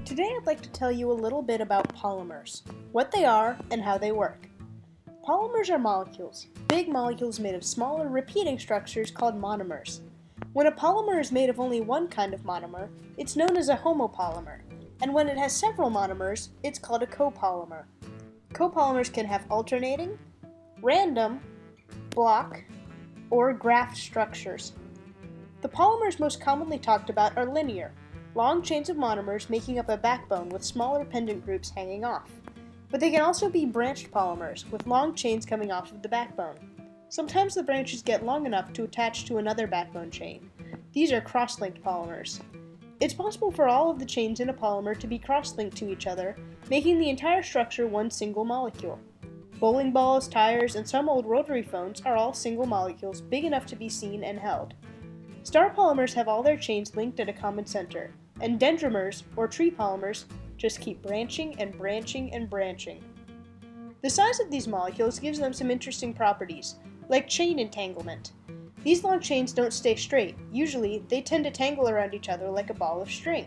Today I'd like to tell you a little bit about polymers, what they are, and how they work. Polymers are molecules, big molecules made of smaller repeating structures called monomers. When a polymer is made of only one kind of monomer, it's known as a homopolymer, and when it has several monomers, it's called a copolymer. Copolymers can have alternating, random, block, or graft structures. The polymers most commonly talked about are linear, long chains of monomers making up a backbone with smaller pendant groups hanging off. But they can also be branched polymers, with long chains coming off of the backbone. Sometimes the branches get long enough to attach to another backbone chain. These are cross-linked polymers. It's possible for all of the chains in a polymer to be cross-linked to each other, making the entire structure one single molecule. Bowling balls, tires, and some old rotary phones are all single molecules big enough to be seen and held. Star polymers have all their chains linked at a common center, and dendrimers, or tree polymers, just keep branching and branching and branching. The size of these molecules gives them some interesting properties, like chain entanglement. These long chains don't stay straight. Usually, they tend to tangle around each other like a ball of string.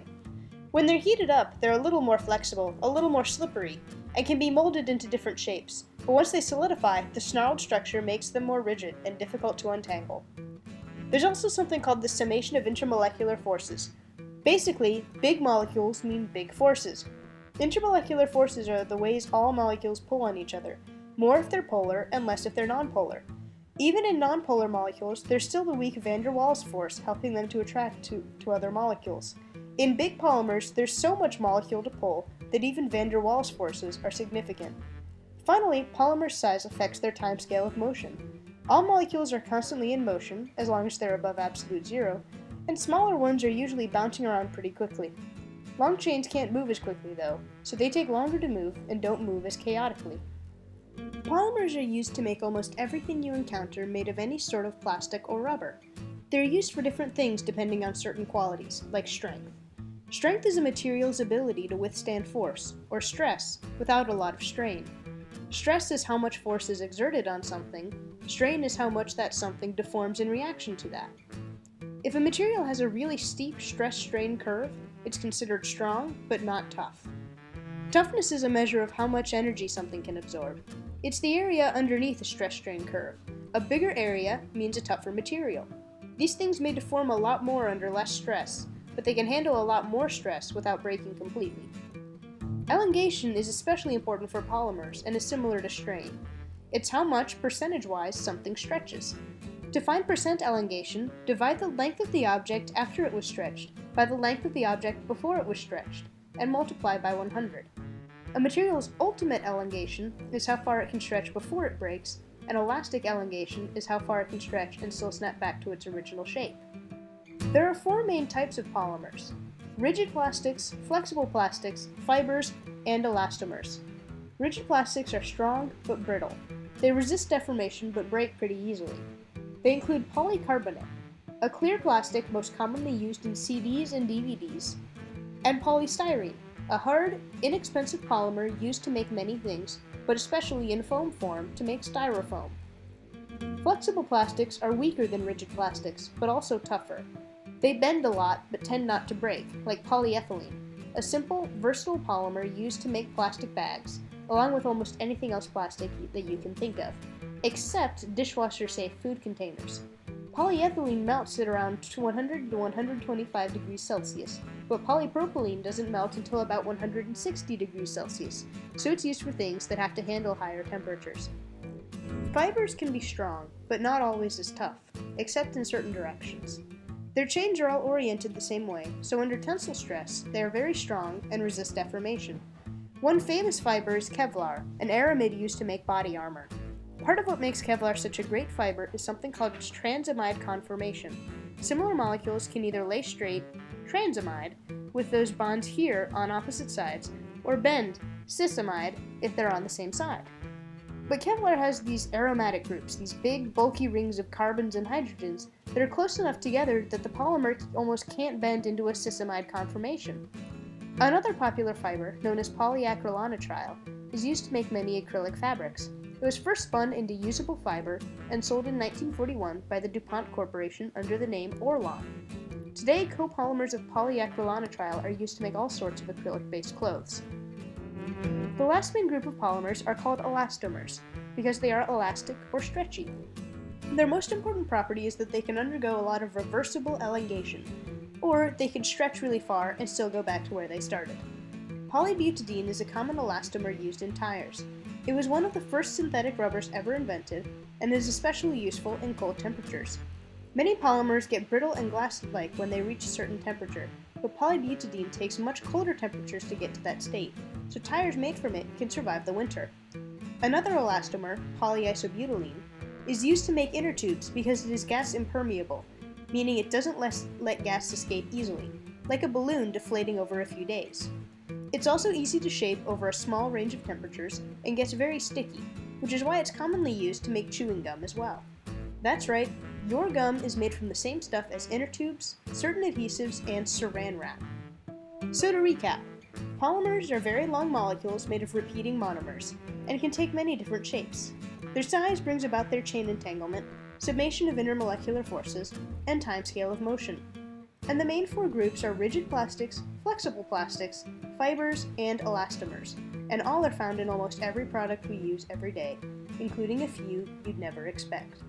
When they're heated up, they're a little more flexible, a little more slippery, and can be molded into different shapes. But once they solidify, the snarled structure makes them more rigid and difficult to untangle. There's also something called the summation of intermolecular forces. Basically, big molecules mean big forces. Intermolecular forces are the ways all molecules pull on each other, more if they're polar and less if they're nonpolar. Even in nonpolar molecules, there's still the weak van der Waals force helping them to attract to other molecules. In big polymers, there's so much molecule to pull that even van der Waals forces are significant. Finally, polymer size affects their timescale of motion. All molecules are constantly in motion, as long as they're above absolute zero, and smaller ones are usually bouncing around pretty quickly. Long chains can't move as quickly though, so they take longer to move and don't move as chaotically. Polymers are used to make almost everything you encounter made of any sort of plastic or rubber. They're used for different things depending on certain qualities, like strength. Strength is a material's ability to withstand force, or stress, without a lot of strain. Stress is how much force is exerted on something. Strain is how much that something deforms in reaction to that. If a material has a really steep stress-strain curve, it's considered strong, but not tough. Toughness is a measure of how much energy something can absorb. It's the area underneath a stress-strain curve. A bigger area means a tougher material. These things may deform a lot more under less stress, but they can handle a lot more stress without breaking completely. Elongation is especially important for polymers and is similar to strain. It's how much, percentage-wise, something stretches. To find percent elongation, divide the length of the object after it was stretched by the length of the object before it was stretched, and multiply by 100. A material's ultimate elongation is how far it can stretch before it breaks, and elastic elongation is how far it can stretch and still snap back to its original shape. There are four main types of polymers: rigid plastics, flexible plastics, fibers, and elastomers. Rigid plastics are strong but brittle. They resist deformation but break pretty easily. They include polycarbonate, a clear plastic most commonly used in CDs and DVDs, and polystyrene, a hard, inexpensive polymer used to make many things, but especially in foam form to make styrofoam. Flexible plastics are weaker than rigid plastics, but also tougher. They bend a lot but tend not to break, like polyethylene, a simple, versatile polymer used to make plastic bags, along with almost anything else plastic that you can think of, except dishwasher-safe food containers. Polyethylene melts at around 100 to 125 degrees Celsius, but polypropylene doesn't melt until about 160 degrees Celsius, so it's used for things that have to handle higher temperatures. Fibers can be strong, but not always as tough, except in certain directions. Their chains are all oriented the same way, so under tensile stress, they are very strong and resist deformation. One famous fiber is Kevlar, an aramid used to make body armor. Part of what makes Kevlar such a great fiber is something called its transamide conformation. Similar molecules can either lay straight, transamide, with those bonds here on opposite sides, or bend, cisamide, if they're on the same side. But Kevlar has these aromatic groups, these big, bulky rings of carbons and hydrogens that are close enough together that the polymer almost can't bend into a cisamide conformation. Another popular fiber, known as polyacrylonitrile, is used to make many acrylic fabrics. It was first spun into usable fiber and sold in 1941 by the DuPont Corporation under the name Orlon. Today, copolymers of polyacrylonitrile are used to make all sorts of acrylic-based clothes. The last main group of polymers are called elastomers because they are elastic or stretchy. Their most important property is that they can undergo a lot of reversible elongation, or they can stretch really far and still go back to where they started. Polybutadiene is a common elastomer used in tires. It was one of the first synthetic rubbers ever invented, and is especially useful in cold temperatures. Many polymers get brittle and glass-like when they reach a certain temperature, but polybutadiene takes much colder temperatures to get to that state, so tires made from it can survive the winter. Another elastomer, polyisobutylene, is used to make inner tubes because it is gas impermeable, meaning it doesn't let gas escape easily, like a balloon deflating over a few days. It's also easy to shape over a small range of temperatures and gets very sticky, which is why it's commonly used to make chewing gum as well. That's right, your gum is made from the same stuff as inner tubes, certain adhesives, and saran wrap. So to recap, polymers are very long molecules made of repeating monomers, and can take many different shapes. Their size brings about their chain entanglement, summation of intermolecular forces, and timescale of motion. And the main four groups are rigid plastics, flexible plastics, fibers, and elastomers, and all are found in almost every product we use every day, including a few you'd never expect.